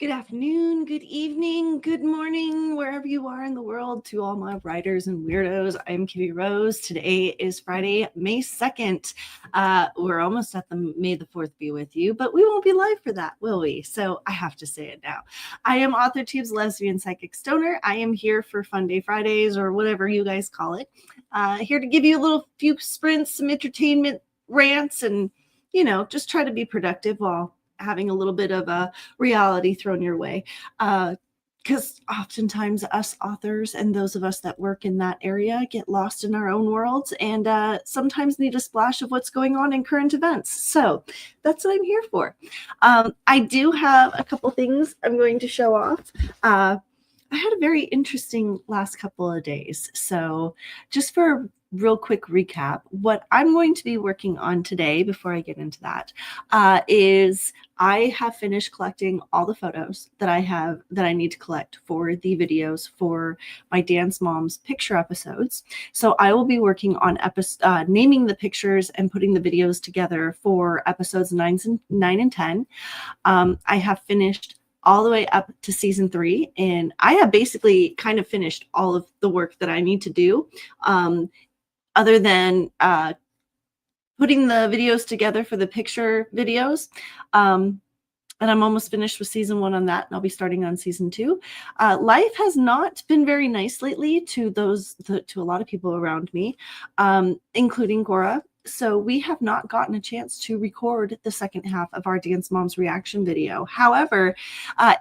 Good afternoon, good evening, good morning, wherever you are in the world, to all my writers and weirdos. I'm KibbyRose. Today is Friday, May 2nd. We're almost at the May the 4th be with you, but we won't be live for that, will we? So I have to say it now. I am Authortubes, lesbian psychic stoner. I am here for Fun Day Fridays, or whatever you guys call it. Here to give you a little few sprints, some entertainment, rants, and, just try to be productive while having a little bit of a reality thrown your way. Because oftentimes us authors and those of us that work in that area get lost in our own worlds and sometimes need a splash of what's going on in current events. So that's what I'm here for. I do have a couple things I'm going to show off. I had a very interesting last couple of days. So just for a real quick recap, what I'm going to be working on today, before I get into that, is I have finished collecting all the photos that I need to collect for the videos for my Dance Moms picture episodes. So I will be working on naming the pictures and putting the videos together for episodes 9 and 10. I have finished all the way up to season 3, and I have basically kind of finished all of the work that I need to do, other than putting the videos together for the picture videos. And I'm almost finished with season 1 on that, and I'll be starting on season 2. Life has not been very nice lately to a lot of people around me, including Cora. So we have not gotten a chance to record the second half of our Dance Moms reaction video. However,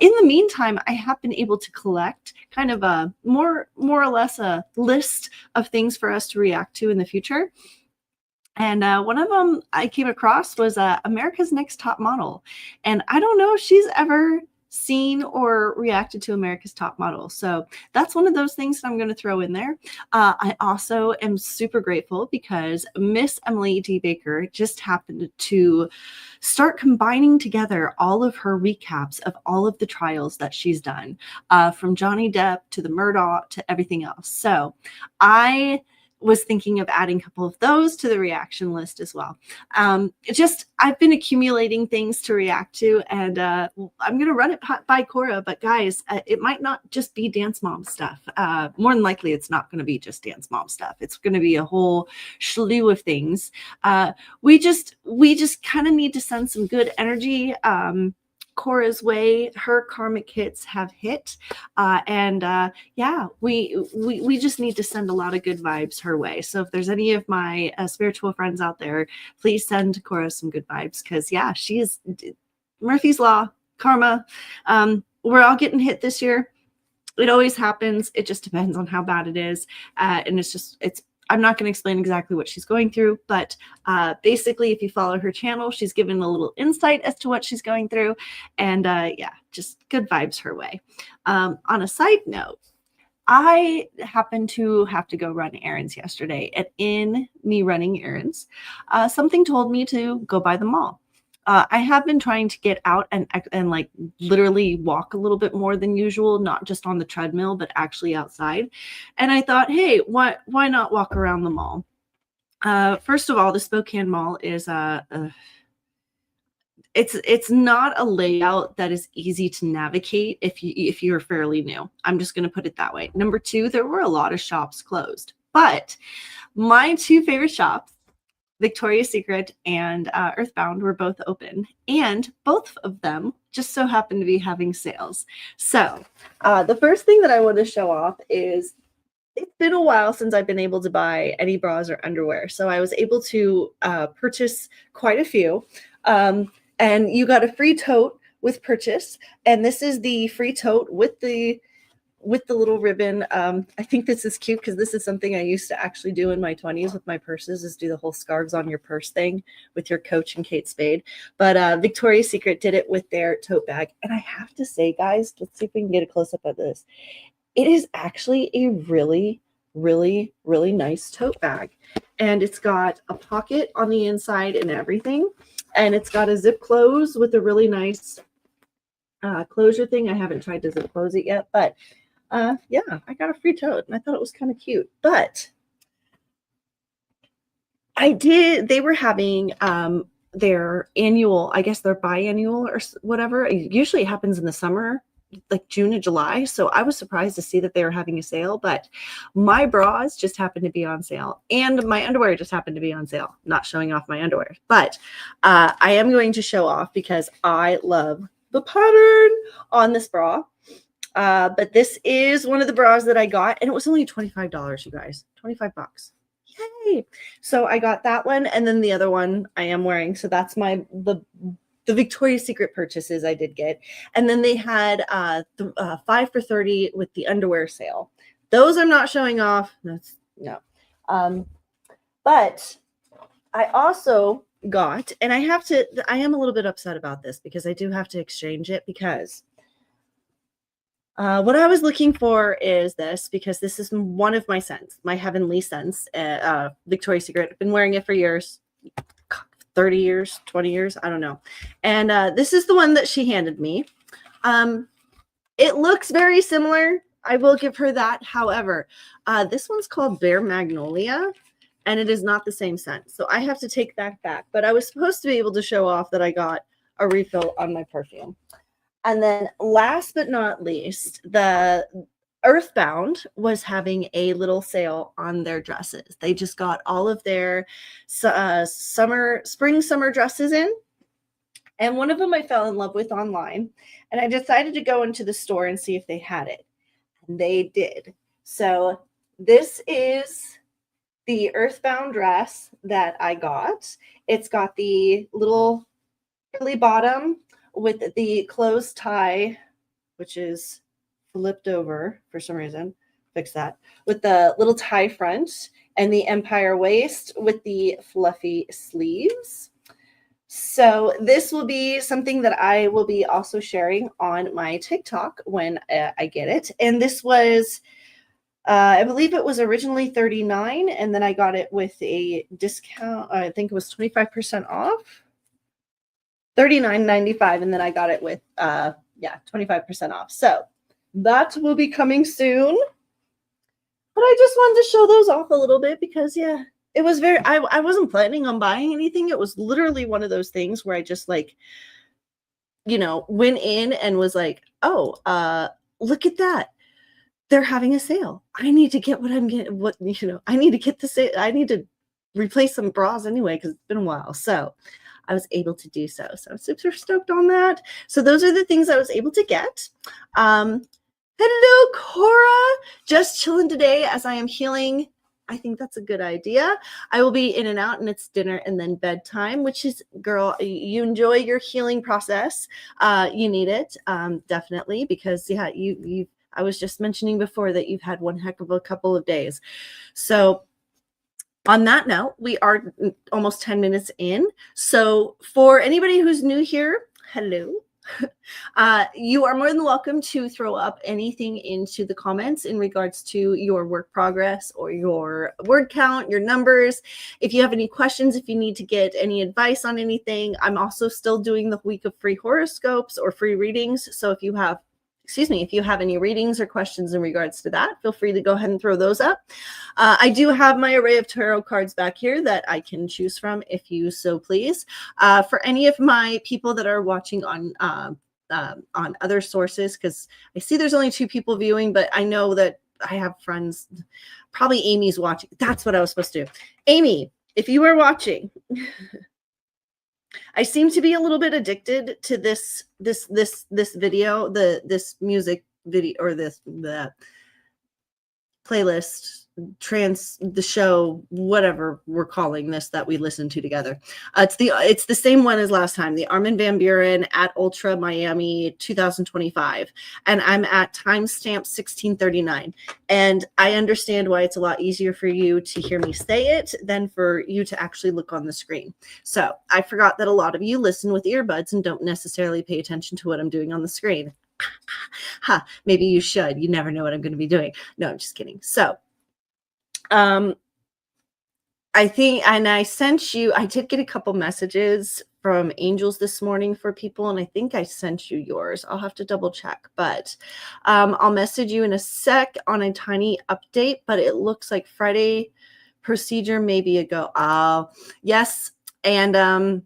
in the meantime, I have been able to collect kind of a more or less a list of things for us to react to in the future. And one of them I came across was America's Next Top Model. And I don't know if she's ever seen or reacted to America's Top Model. So that's one of those things that I'm going to throw in there. I also am super grateful because Miss Emily D. Baker just happened to start combining together all of her recaps of all of the trials that she's done, from Johnny Depp to the Murdaugh to everything else. So I was thinking of adding a couple of those to the reaction list as well. I've been accumulating things to react to, and I'm going to run it by Cora, but guys, it might not just be Dance Mom stuff. More than likely, it's not going to be just Dance Mom stuff. It's going to be a whole slew of things. We just kind of need to send some good energy Cora's way. Her karmic hits have hit, yeah, we just need to send a lot of good vibes her way. So if there's any of my spiritual friends out there, please send Cora some good vibes, because yeah, she is Murphy's Law, karma. We're all getting hit this year. It always happens. It just depends on how bad it is, and I'm not going to explain exactly what she's going through, but basically, if you follow her channel, she's given a little insight as to what she's going through. And yeah, just good vibes her way. On a side note, I happened to have to go run errands yesterday. And in me running errands, something told me to go by the mall. I have been trying to get out and like literally walk a little bit more than usual, not just on the treadmill, but actually outside. And I thought, hey, why not walk around the mall? First of all, the Spokane Mall is it's not a layout that is easy to navigate if you're fairly new. I'm just going to put it that way. Number 2, there were a lot of shops closed, but my 2 favorite shops, Victoria's Secret and Earthbound, were both open, and both of them just so happen to be having sales. So the first thing that I want to show off is, it's been a while since I've been able to buy any bras or underwear. So I was able to purchase quite a few. And you got a free tote with purchase. And this is the free tote with the little ribbon. I think this is cute because this is something I used to actually do in my 20s with my purses, is do the whole scarves on your purse thing with your Coach and Kate Spade. But Victoria's Secret did it with their tote bag. And I have to say, guys, let's see if we can get a close-up of this. It is actually a really, really, really nice tote bag. And it's got a pocket on the inside and everything. And it's got a zip close with a really nice closure thing. I haven't tried to zip close it yet, but yeah, I got a free tote and I thought it was kind of cute. But they were having their annual, I guess their biannual or whatever. Usually it happens in the summer, like June and July. So I was surprised to see that they were having a sale, but my bras just happened to be on sale and my underwear just happened to be on sale. Not showing off my underwear, but I am going to show off because I love the pattern on this bra. But this is one of the bras that I got, and it was only $25, you guys. 25 bucks. Yay! So I got that one, and then the other one I am wearing. So that's the Victoria's Secret purchases I did get. And then they had 5 for $30 with the underwear sale. Those I'm not showing off. That's no. But I also got, and I am a little bit upset about this because I do have to exchange it because what I was looking for is this, because this is one of my scents, my heavenly scents, Victoria's Secret. I've been wearing it for years, 30 years, 20 years, I don't know. And this is the one that she handed me. It looks very similar. I will give her that. However, this one's called Bare Magnolia, and it is not the same scent. So I have to take that back. But I was supposed to be able to show off that I got a refill on my perfume. And then last but not least, the Earthbound was having a little sale on their dresses. They just got all of their spring, summer dresses in. And one of them I fell in love with online. And I decided to go into the store and see if they had it. And they did. So this is the Earthbound dress that I got. It's got the little frilly bottom with the closed tie, which is flipped over for some reason. Fix that. With the little tie front and the empire waist with the fluffy sleeves. So this will be something that I will be also sharing on my TikTok when I get it. And this was, I believe it was originally $39, and then I got it with a discount. I think it was 25% off. $39.95, and then I got it with 25% off. So that will be coming soon. But I just wanted to show those off a little bit because it was I wasn't planning on buying anything. It was literally one of those things where I just went in and was like, oh, look at that. They're having a sale. I need to get what I'm getting. I need to get the sale. I need to replace some bras anyway because it's been a while. So I was able to do so. So I'm super stoked on that. So those are the things I was able to get. Hello, Cora. Just chilling today as I am healing. I think that's a good idea. I will be in and out, and it's dinner and then bedtime, which is, girl, you enjoy your healing process. You need it, definitely, because, I was just mentioning before that you've had one heck of a couple of days. So on that note, we are almost 10 minutes in. So for anybody who's new here, hello. You are more than welcome to throw up anything into the comments in regards to your work progress or your word count, your numbers. If you have any questions, if you need to get any advice on anything, I'm also still doing the week of free horoscopes or free readings. So if you have any readings or questions in regards to that, feel free to go ahead and throw those up. I do have my array of tarot cards back here that I can choose from if you so please. For any of my people that are watching on other sources, because I see there's only 2 people viewing, but I know that I have friends. Probably Amy's watching. That's what I was supposed to do. Amy, if you are watching, I seem to be a little bit addicted to this video, this music video, or the playlist, the show, whatever we're calling this that we listen to together. It's the same one as last time, the Armin van Buuren at Ultra Miami 2025, and I'm at timestamp 1639. And I understand why it's a lot easier for you to hear me say it than for you to actually look on the screen. So I forgot that a lot of you listen with earbuds and don't necessarily pay attention to what I'm doing on the screen. Maybe you should. You never know what I'm going to be doing. No, I'm just kidding. So I think, and I did get a couple messages from angels this morning for people, and I think I sent you yours. I'll have to double check, but I'll message you in a sec on a tiny update, but it looks like Friday procedure maybe a go. Yes. And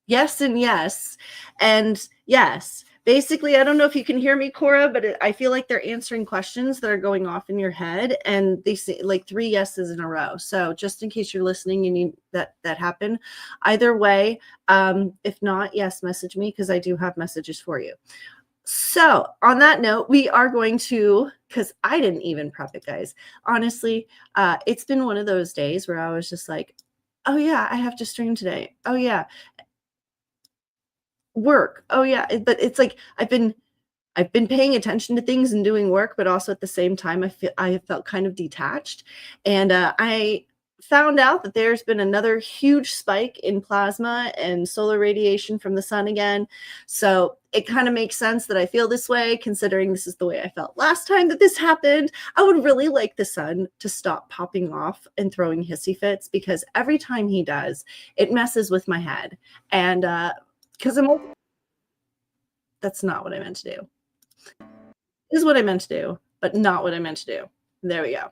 Yes and yes. And yes, basically, I don't know if you can hear me, Cora, but I feel like they're answering questions that are going off in your head, and they say like 3 yeses in a row. So just in case you're listening, you need that happen. Either way, if not, yes, message me because I do have messages for you. So on that note, we are going to, because I didn't even prep it, guys. Honestly, it's been one of those days where I was just like, oh yeah, I have to stream today. Oh yeah, work. Oh yeah, but it's like I've been paying attention to things and doing work, but also at the same time I have felt kind of detached. And I found out that there's been another huge spike in plasma and solar radiation from the sun again. So it kind of makes sense that I feel this way, considering this is the way I felt last time that this happened. I would really like the sun to stop popping off and throwing hissy fits, because every time he does, it messes with my head. And because that's not what I meant to do. This is what I meant to do, but not what I meant to do. There we go.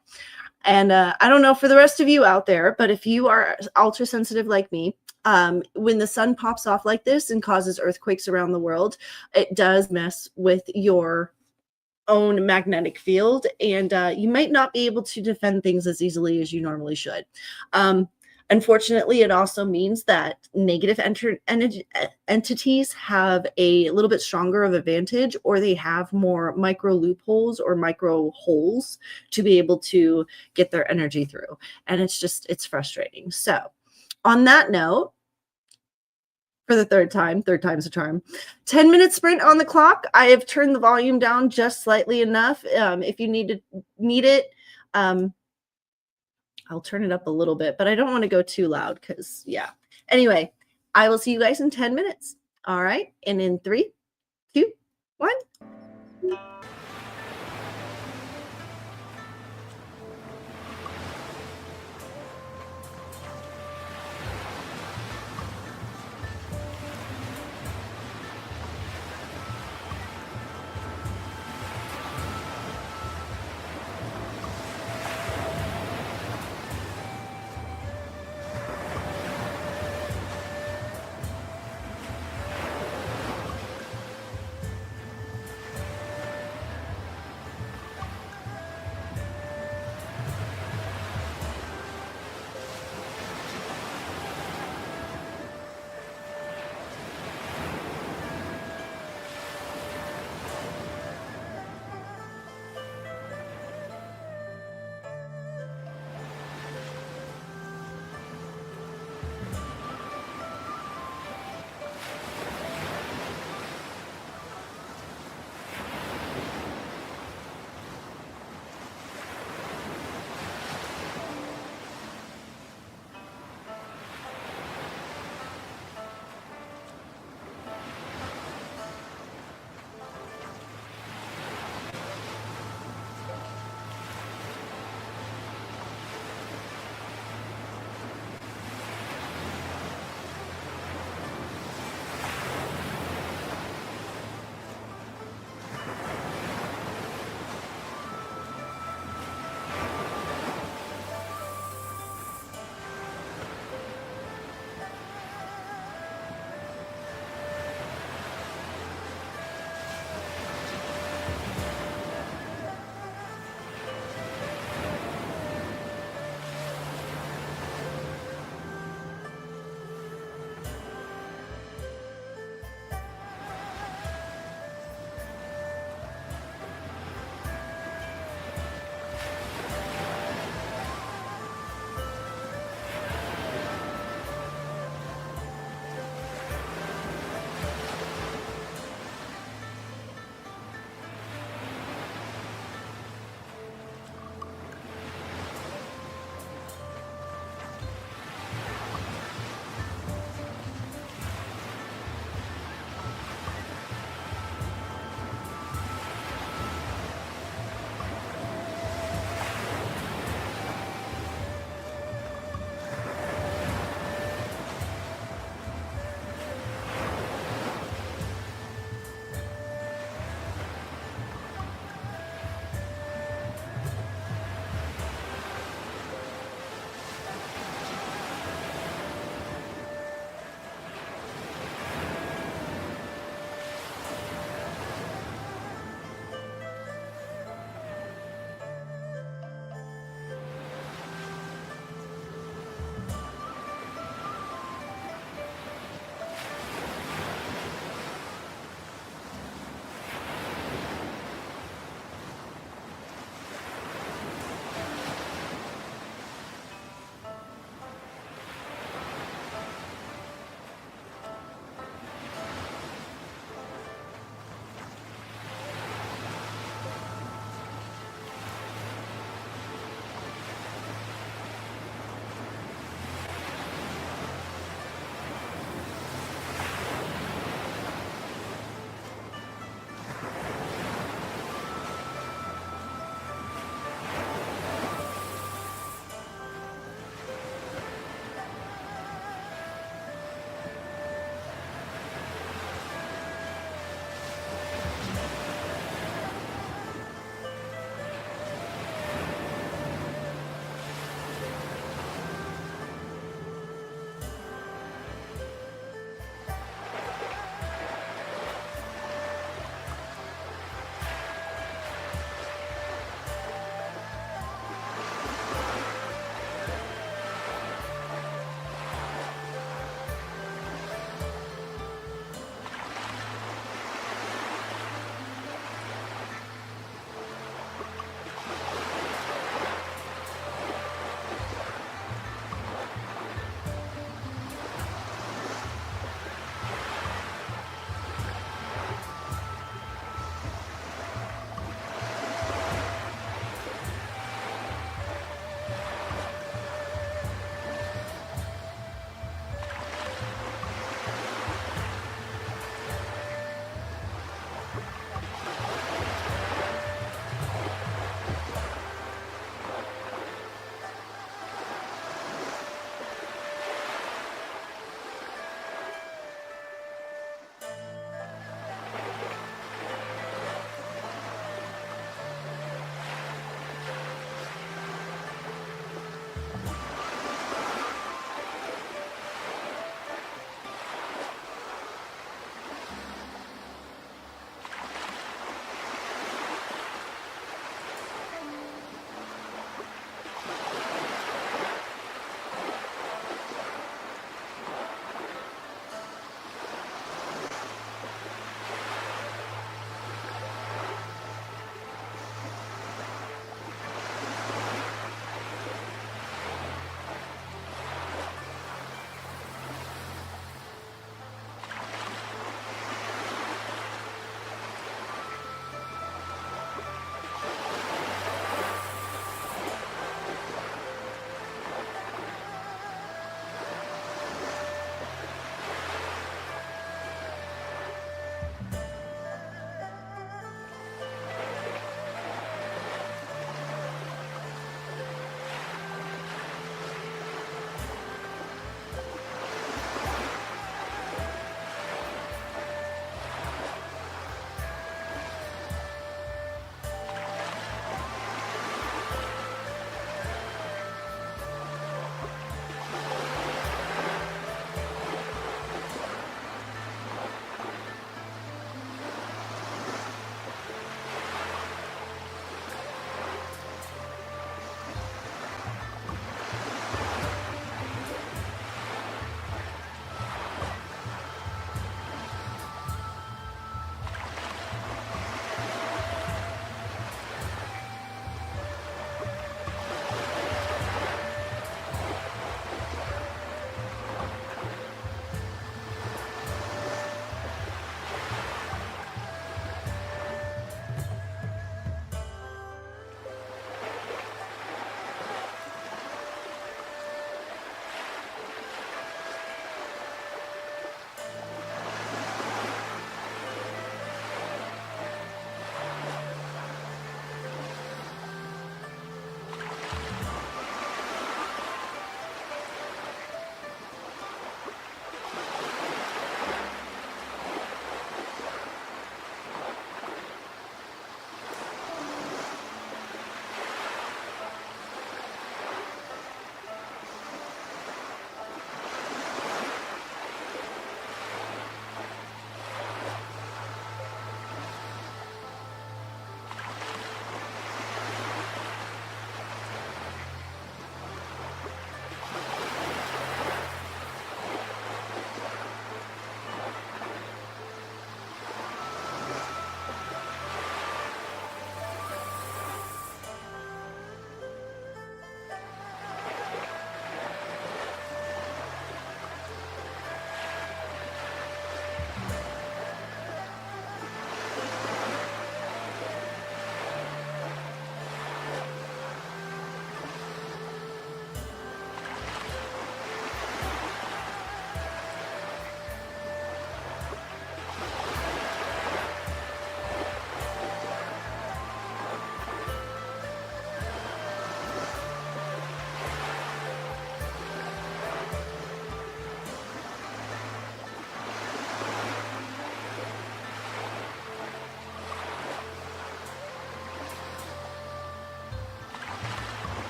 And I don't know for the rest of you out there, but if you are ultra sensitive like me, when the sun pops off like this and causes earthquakes around the world, it does mess with your own magnetic field, and you might not be able to defend things as easily as you normally should. Unfortunately, it also means that negative entities have a little bit stronger of advantage, or they have more micro loopholes or micro holes to be able to get their energy through. And it's frustrating. So on that note, for the third time's a charm, 10-minute sprint on the clock. I have turned the volume down just slightly enough. If you need it, I'll turn it up a little bit, but I don't want to go too loud because, yeah. Anyway, I will see you guys in 10 minutes. All right. And in 3, 2, 1.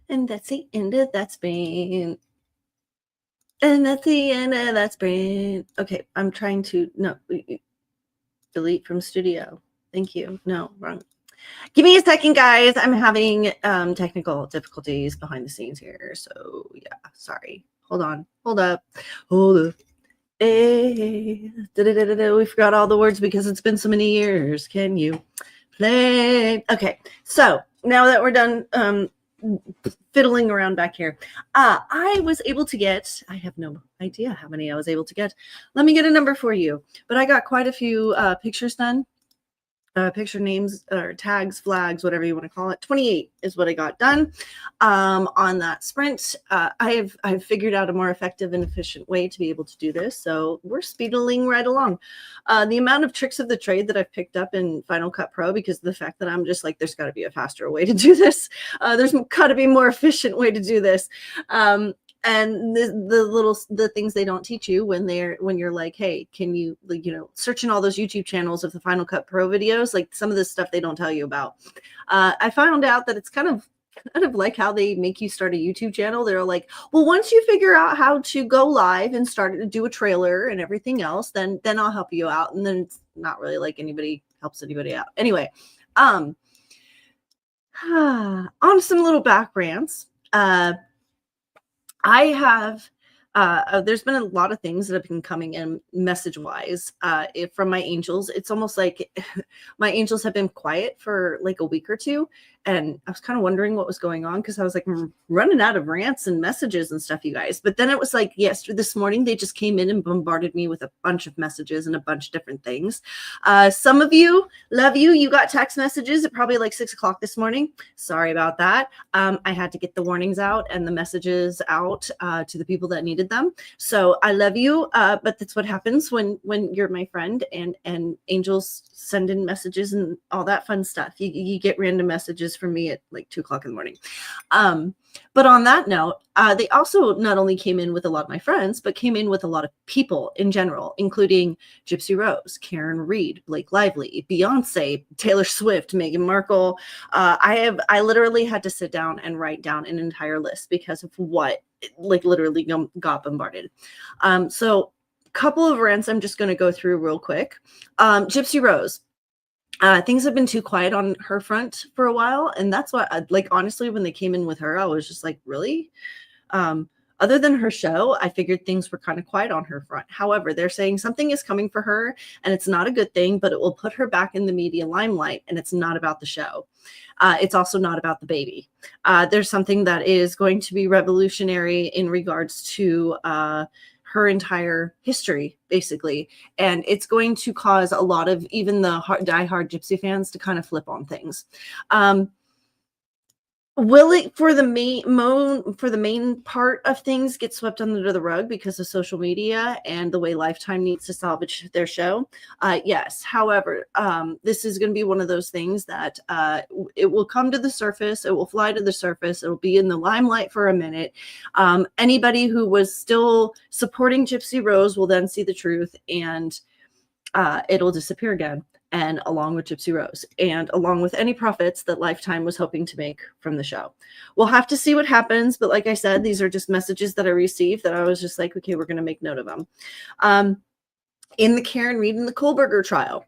And that's the end of that sprint. And that's the end of that sprint. Okay, I'm trying to, no, delete from studio. Thank you. No, wrong. Give me a second, guys. I'm having technical difficulties behind the scenes here. So, yeah, sorry. Hold on. Hold up. Hold up. Hey, we forgot all the words because it's been so many years. Can you play? Okay, so now that we're done fiddling around back here, I was able to get, I have no idea how many I was able to get. Let me get a number for you. But I got quite a few pictures done. Picture names or tags, flags, whatever you want to call it. 28 is what I got done on that sprint. I've figured out a more effective and efficient way to be able to do this. So we're speeding right along. The amount of tricks of the trade that I've picked up in Final Cut Pro, because of the fact that I'm just like, there's got to be a faster way to do this. There's got to be a more efficient way to do this. And the things they don't teach you when you're like, hey, can you, like, you know, searching all those YouTube channels of the Final Cut Pro videos, like some of this stuff they don't tell you about. I found out that it's kind of like how they make you start a YouTube channel. They're like, well, once you figure out how to go live and start to do a trailer and everything else, then I'll help you out. And then it's not really like anybody helps anybody out. Anyway, on some little back rants. I have, there's been a lot of things that have been coming in message-wise from my angels. It's almost like my angels have been quiet for like a week or two. And I was kind of wondering what was going on because I was like, I'm running out of rants and messages and stuff, you guys. But then it was like this morning, they just came in and bombarded me with a bunch of messages and a bunch of different things. Some of you, love you. You got text messages at probably like 6 o'clock this morning. Sorry about that. I had to get the warnings out and the messages out to the people that needed them. So I love you. But that's what happens when you're my friend and angels send in messages and all that fun stuff. You get random messages from me at like 2 o'clock in the morning. But on that note, they also not only came in with a lot of my friends, but came in with a lot of people in general, including Gypsy Rose, Karen Reed, Blake Lively, Beyonce, Taylor Swift, Meghan Markle. I literally had to sit down and write down an entire list because of what like literally got bombarded. So a couple of rants I'm just going to go through real quick. Gypsy Rose. Things have been too quiet on her front for a while. And that's why, like, honestly, when they came in with her, I was just like, really? Other than her show, I figured things were kind of quiet on her front. However, they're saying something is coming for her and it's not a good thing, but it will put her back in the media limelight. And it's not about the show. It's also not about the baby. There's something that is going to be revolutionary in regards to her entire history, basically. And it's going to cause a lot of even the diehard Gypsy fans to kind of flip on things. Will it, for the main part of things, get swept under the rug because of social media and the way Lifetime needs to salvage their show? Yes. However, this is going to be one of those things that it will come to the surface. It will fly to the surface. It will be in the limelight for a minute. Anybody who was still supporting Gypsy Rose will then see the truth, and it'll disappear again. And along with Gypsy Rose, and along with any profits that Lifetime was hoping to make from the show. We'll have to see what happens. But like I said, these are just messages that I received that I was just like, okay, we're going to make note of them. In the Karen Reed and the Kohlberger trial,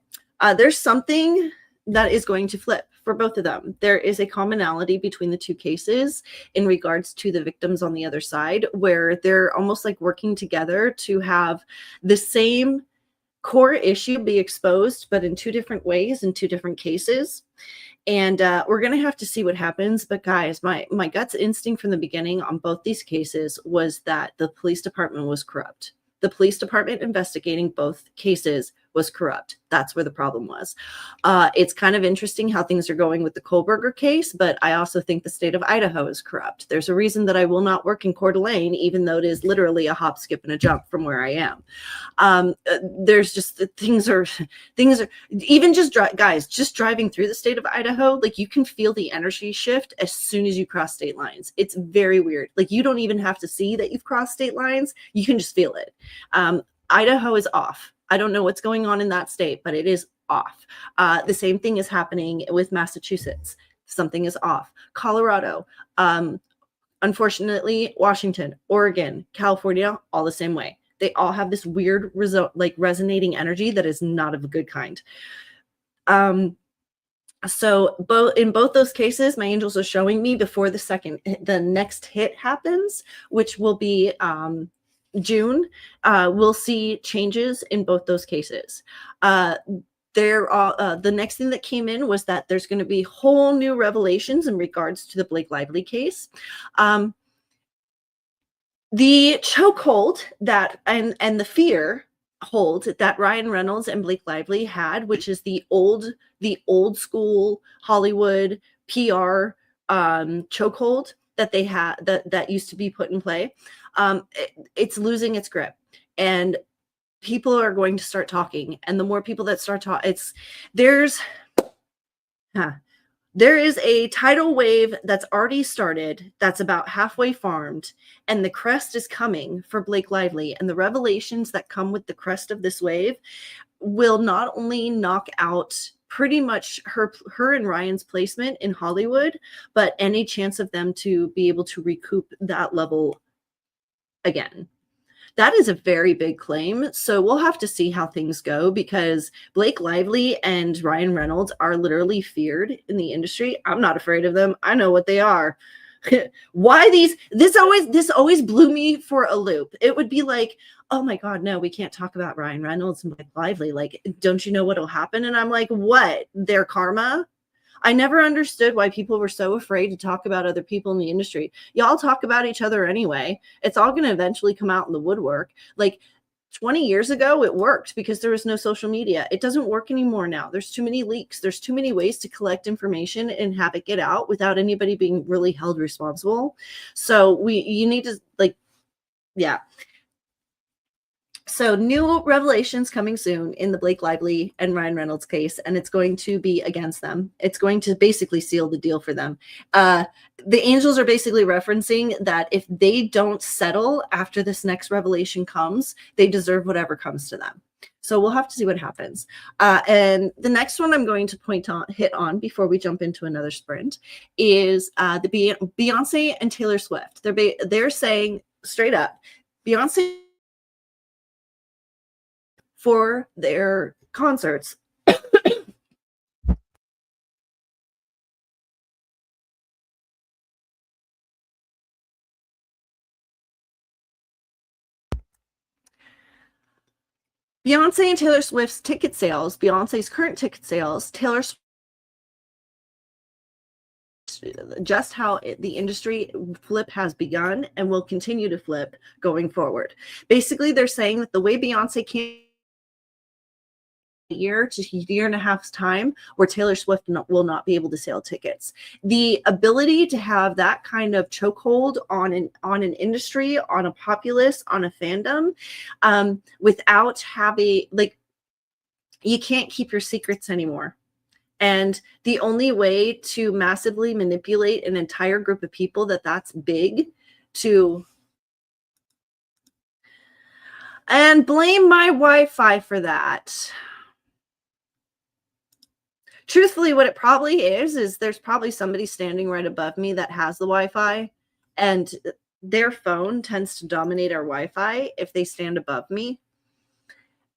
there's something that is going to flip for both of them. There is a commonality between the two cases in regards to the victims on the other side, where they're almost like working together to have the same core issue be exposed, but in two different ways, in two different cases. And we're going to have to see what happens. But guys, my gut's instinct from the beginning on both these cases was that the police department was corrupt. The police department investigating both cases was corrupt. That's where the problem was. It's kind of interesting how things are going with the Kohlberger case, but I also think the state of Idaho is corrupt. There's a reason that I will not work in Coeur d'Alene, even though it is literally a hop, skip, and a jump from where I am. There's just things are even just guys, just driving through the state of Idaho, like you can feel the energy shift as soon as you cross state lines. It's very weird. Like you don't even have to see that you've crossed state lines. You can just feel it. Idaho is off. I don't know what's going on in that state, but it is off. The same thing is happening with Massachusetts. Something is off. Colorado. Unfortunately, Washington, Oregon, California, all the same way. They all have this weird resonating energy that is not of a good kind. So in both those cases, my angels are showing me before the next hit happens, which will be June, we'll see changes in both those cases. The next thing that came in was that there's going to be whole new revelations in regards to the Blake Lively case. The chokehold and the fear hold that Ryan Reynolds and Blake Lively had, which is the old school Hollywood PR chokehold that they had that used to be put in play. It's losing its grip, and people are going to start talking. And the more people that start talking, there is a tidal wave that's already started that's about halfway farmed, and the crest is coming for Blake Lively. And the revelations that come with the crest of this wave will not only knock out pretty much her and Ryan's placement in Hollywood, but any chance of them to be able to recoup that level again. That is a very big claim. So we'll have to see how things go, because Blake Lively and Ryan Reynolds are literally feared in the industry. I'm not afraid of them. I know what they are. Why this always blew me for a loop. It would be like, oh my God, no, we can't talk about Ryan Reynolds and Blake Lively. Like, don't you know what'll happen? And I'm like, what? Their karma? I never understood why people were so afraid to talk about other people in the industry. Y'all talk about each other anyway. It's all going to eventually come out in the woodwork. Like 20 years ago, it worked because there was no social media. It doesn't work anymore now. There's too many leaks. There's too many ways to collect information and have it get out without anybody being really held responsible. So you need to yeah. So new revelations coming soon in the Blake Lively and Ryan Reynolds case, and it's going to be against them. It's going to basically seal the deal for them. The angels are basically referencing that if they don't settle after this next revelation comes, they deserve whatever comes to them. So we'll have to see what happens. And the next one I'm going to hit on before we jump into another sprint is the Beyonce and Taylor Swift. They're saying straight up, Beyonce for their concerts. Beyonce and Taylor Swift's ticket sales, Beyonce's current ticket sales, Taylor Swift, just how the industry flip has begun and will continue to flip going forward. Basically, they're saying that the way Beyonce came year to year and a half's time where Taylor Swift will not be able to sell tickets. The ability to have that kind of chokehold on an industry, on a populace, on a fandom, without having, like, you can't keep your secrets anymore. And the only way to massively manipulate an entire group of people that's big to, and blame my Wi-Fi for that. Truthfully, what it probably is there's probably somebody standing right above me that has the Wi-Fi, and their phone tends to dominate our Wi-Fi if they stand above me.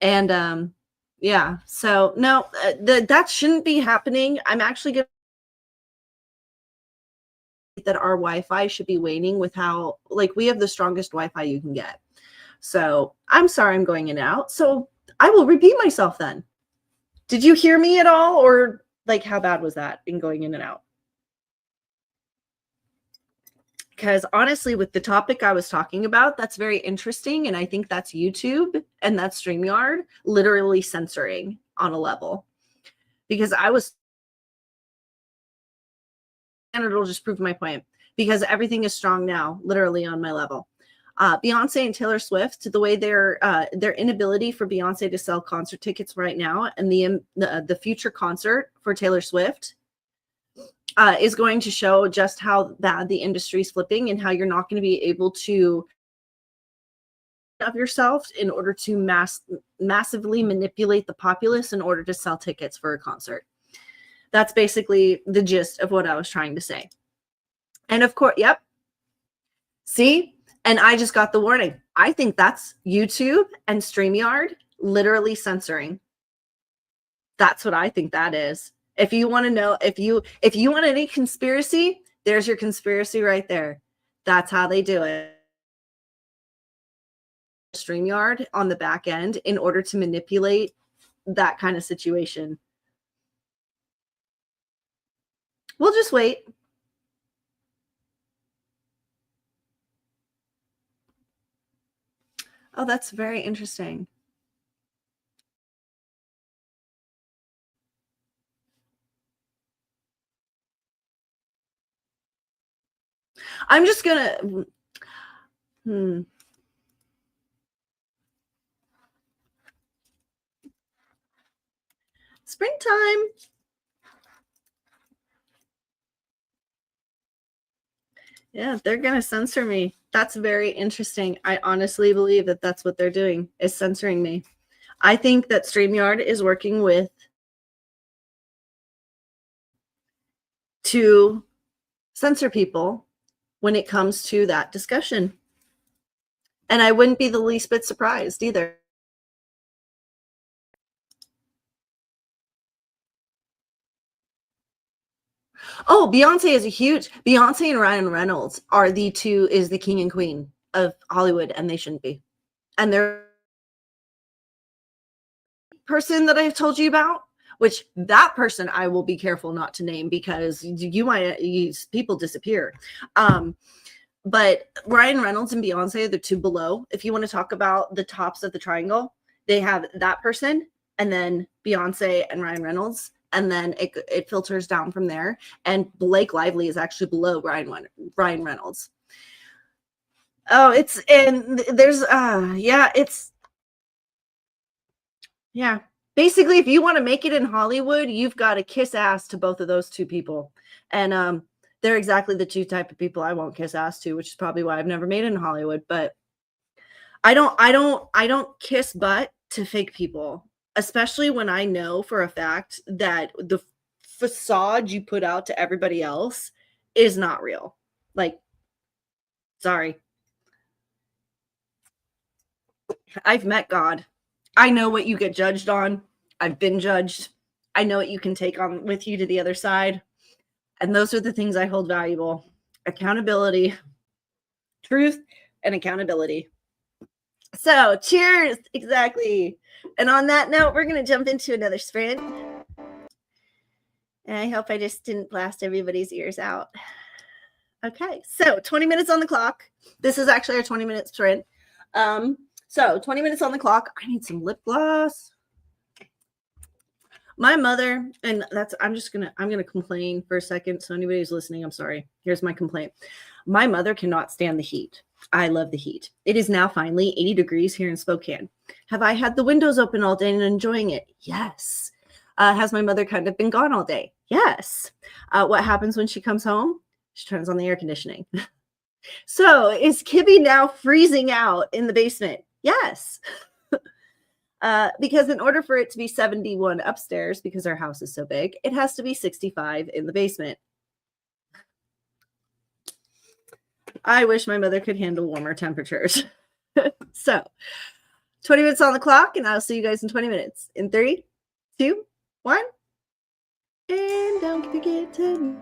And yeah, so no, that shouldn't be happening. I'm actually going to that our Wi-Fi should be waning with how, like, we have the strongest Wi-Fi you can get. So I'm sorry I'm going in and out. So I will repeat myself then. Did you hear me at all? Or like, how bad was that in going in and out? Because honestly, with the topic I was talking about, that's very interesting. And I think that's YouTube and that's StreamYard literally censoring on a level. Because and it'll just prove my point. Because everything is strong now, literally on my level. Beyonce and Taylor Swift, the way their inability for Beyonce to sell concert tickets right now, and the future concert for Taylor Swift is going to show just how bad the industry is flipping, and how you're not going to be able to of yourself in order to massively manipulate the populace in order to sell tickets for a concert. That's basically the gist of what I was trying to say. And of course, yep. See? And I just got the warning. I think that's YouTube and StreamYard literally censoring. That's what I think that is. If you want to know, if you want any conspiracy, there's your conspiracy right there. That's how they do it. StreamYard on the back end in order to manipulate that kind of situation. We'll just wait. Oh, that's very interesting. I'm just gonna springtime. Yeah, they're gonna censor me. That's very interesting. I honestly believe that that's what they're doing, is censoring me. I think that StreamYard is working with to censor people when it comes to that discussion. And I wouldn't be the least bit surprised either. Oh, Beyonce is a huge, Beyonce and Ryan Reynolds are the two, is the king and queen of Hollywood, and they shouldn't be. And they're person that I've told you about, which that person I will be careful not to name because you might people disappear. But Ryan Reynolds and Beyonce are the two below. If you want to talk about the tops of the triangle, they have that person and then Beyonce and Ryan Reynolds. And then it filters down from there. And Blake Lively is actually below Ryan Reynolds. Oh, it's, and there's, yeah. Basically, if you want to make it in Hollywood, you've got to kiss ass to both of those two people. And they're exactly the two type of people I won't kiss ass to, which is probably why I've never made it in Hollywood. But I don't kiss butt to fake people, especially when I know for a fact that the facade you put out to everybody else is not real. Like, sorry. I've met God. I know what you get judged on. I've been judged. I know what you can take on with you to the other side. And those are the things I hold valuable. Accountability, truth, and accountability. So cheers. Exactly. And on that note, we're going to jump into another sprint. And I hope I just didn't blast everybody's ears out. Okay. So 20 minutes on the clock. This is actually our 20-minute sprint. So 20 minutes on the clock. I need some lip gloss. My mother, and that's, I'm going to complain for a second. So anybody who's listening, I'm sorry. Here's my complaint. My mother cannot stand the heat. I love the heat. It is now finally 80 degrees here in Spokane. Have I had the windows open all day and enjoying it? Yes. Has my mother kind of been gone all day? Yes. What happens when she comes home? She turns on the air conditioning. So is Kibby now freezing out in the basement? Yes. Because in order for it to be 71 upstairs, because our house is so big, it has to be 65 in the basement. I wish my mother could handle warmer temperatures. So 20 minutes on the clock, and I'll see you guys in 20 minutes. In 3, 2, 1. And don't forget to...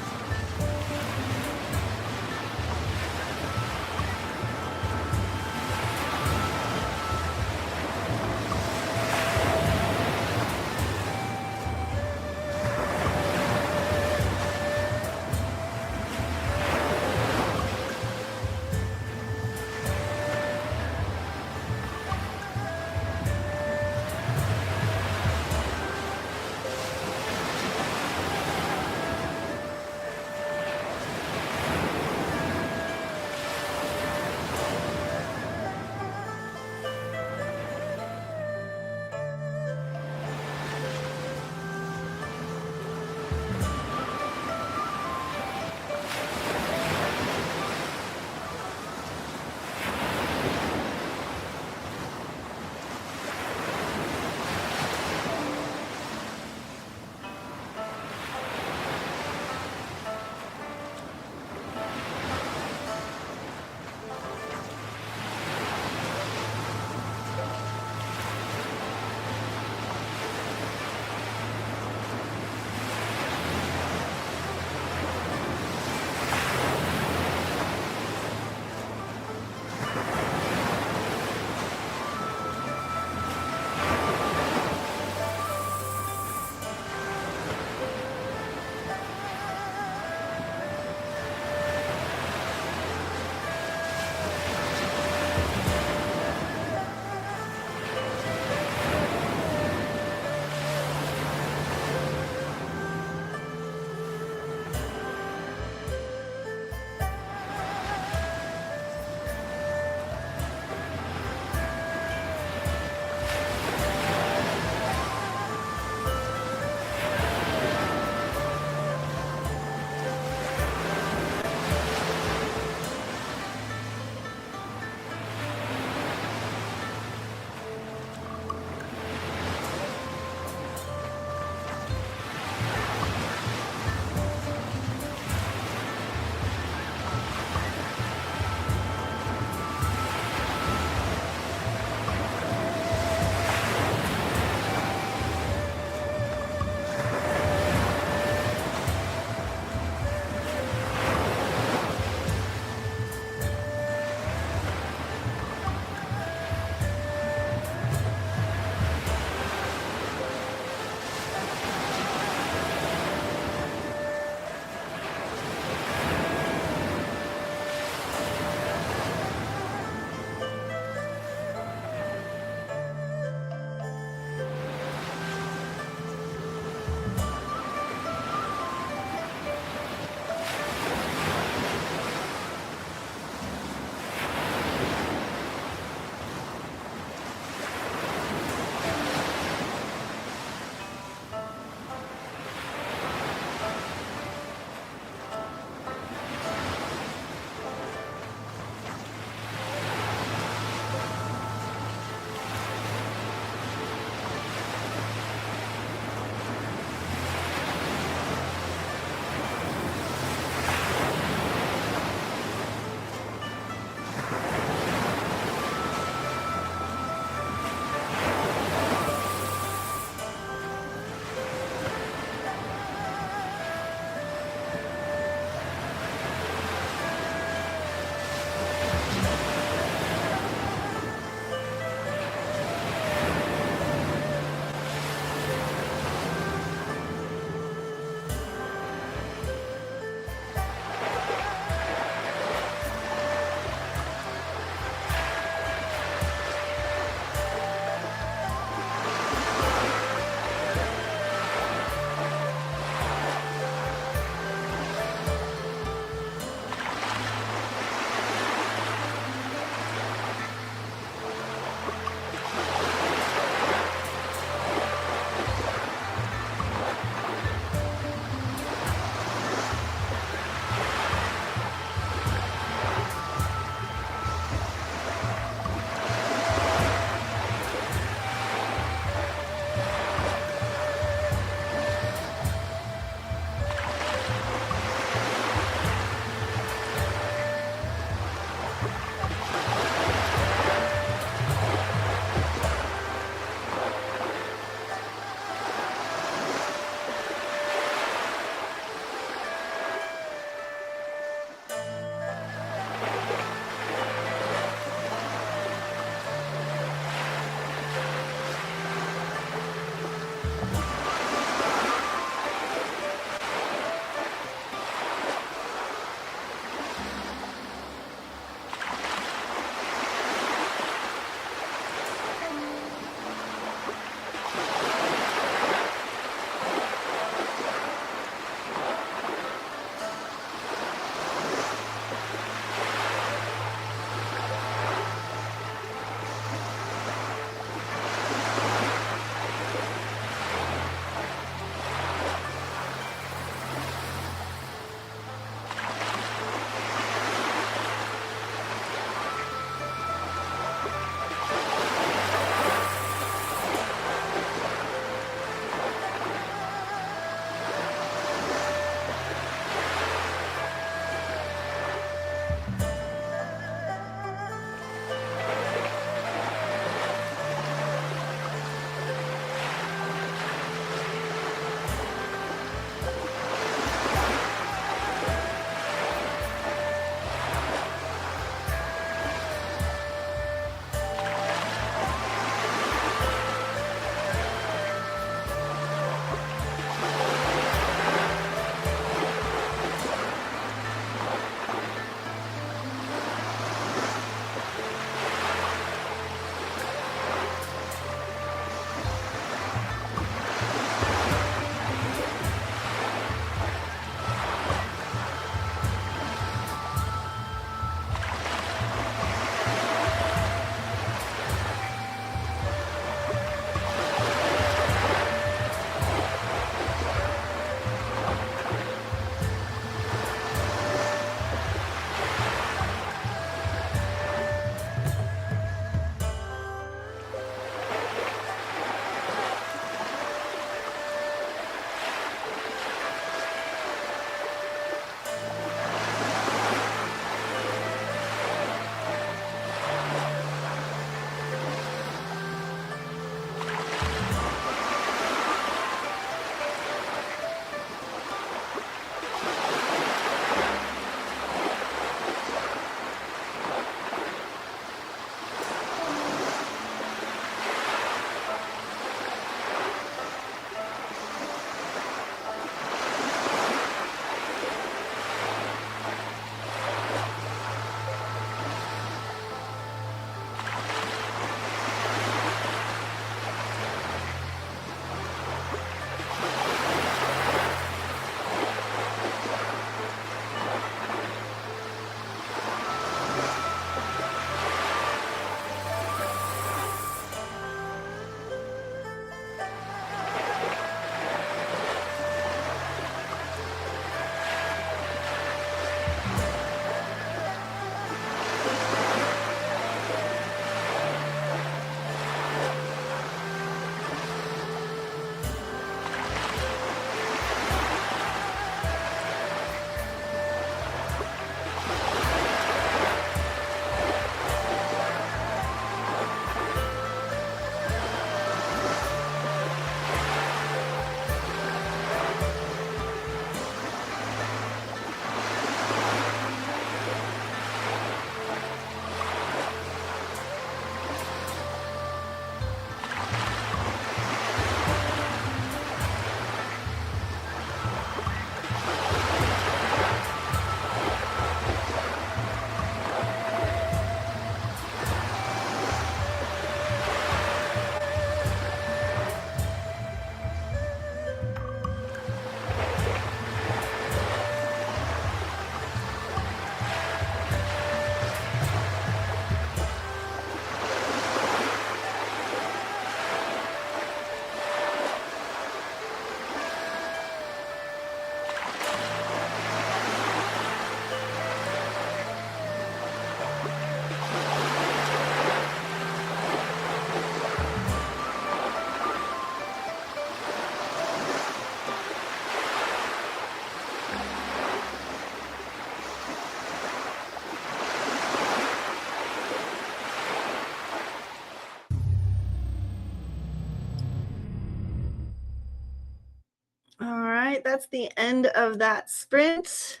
right, that's the end of that sprint.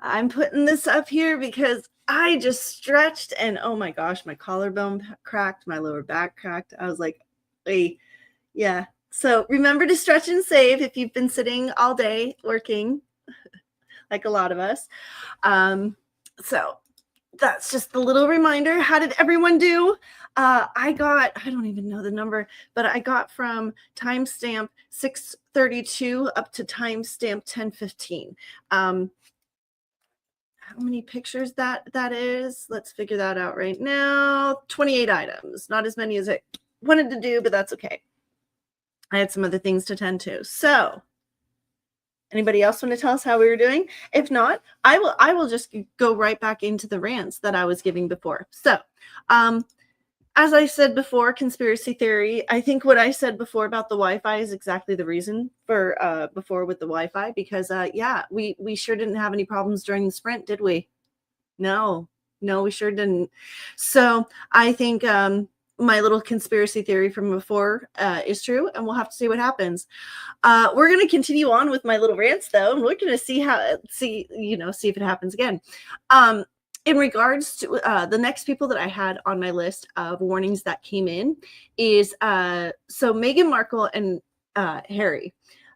I'm putting this up here because I just stretched and oh my gosh, my collarbone cracked, my lower back cracked. I was like, hey, yeah. So remember to stretch and save if you've been sitting all day working, like a lot of us. So that's just a little reminder. How did everyone do? I don't even know the number, but I got from timestamp 6:32 up to timestamp 10:15. How many pictures that is? Let's figure that out right now. 28 items, not as many as I wanted to do, but that's okay. I had some other things to tend to. So anybody else want to tell us how we were doing? If not, I will just go right back into the rants that I was giving before. So, as I said before, conspiracy theory. I think what I said before about the Wi-Fi is exactly the reason for before with the Wi-Fi, because yeah, we sure didn't have any problems during the sprint, did we? No, we sure didn't. So I think my little conspiracy theory from before is true, and we'll have to see what happens. We're going to continue on with my little rants, though, and we're going to see if it happens again. In regards to the next people that I had on my list of warnings that came in is so Meghan Markle and Harry.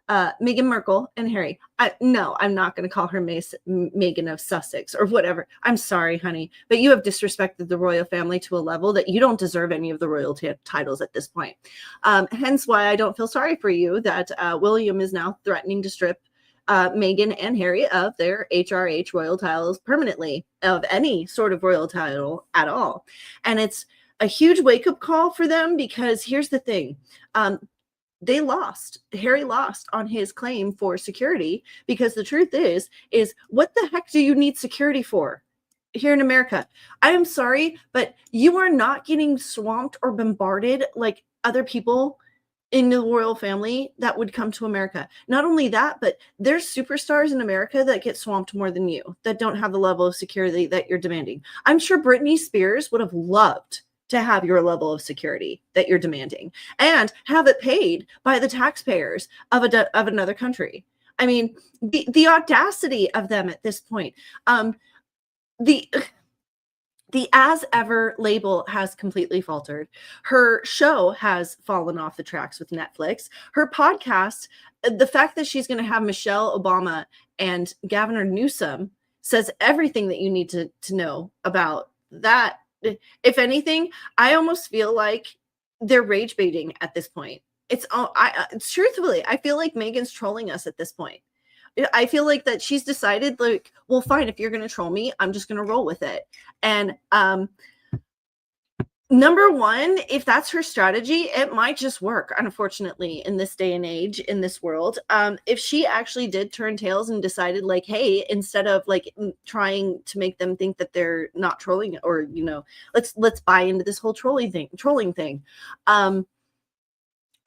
Meghan Markle and Harry. No, I'm not going to call her Megan of Sussex or whatever. I'm sorry, honey, but you have disrespected the royal family to a level that you don't deserve any of the royal titles at this point. Hence why I don't feel sorry for you that William is now threatening to strip Meghan and Harry of their HRH royal titles permanently, of any sort of royal title at all. And it's a huge wake-up call for them, because here's the thing. They lost. Harry lost on his claim for security, because the truth is what the heck do you need security for here in America? I am sorry, but you are not getting swamped or bombarded like other people in the royal family that would come to America. Not only that, but there's superstars in America that get swamped more than you, that don't have the level of security that you're demanding. I'm sure Britney Spears would have loved to have your level of security that you're demanding and have it paid by the taxpayers of another country. I mean, the audacity of them at this point. The As Ever label has completely faltered. Her show has fallen off the tracks with Netflix. Her podcast, the fact that she's going to have Michelle Obama and Gavin Newsom says everything that you need to know about that. If anything, I almost feel like they're rage baiting at this point. Truthfully, I feel like Meghan's trolling us at this point. I feel like that she's decided, like, well, fine, if you're going to troll me, I'm just going to roll with it. And number one, if that's her strategy, it might just work, unfortunately, in this day and age, in this world. If she actually did turn tails and decided, like, hey, instead of like trying to make them think that they're not trolling, or, you know, let's buy into this whole trolling thing. Other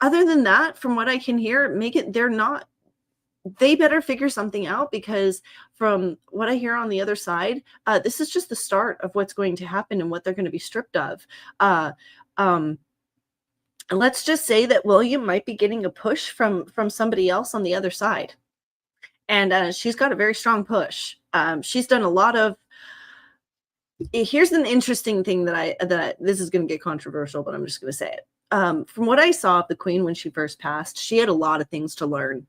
than that, from what I can hear, they better figure something out, because from what I hear on the other side, this is just the start of what's going to happen and what they're going to be stripped of. Let's just say that William might be getting a push from somebody else on the other side. And she's got a very strong push. She's done a lot of... Here's an interesting thing that this is going to get controversial, but I'm just going to say it. From what I saw of the Queen when she first passed, she had a lot of things to learn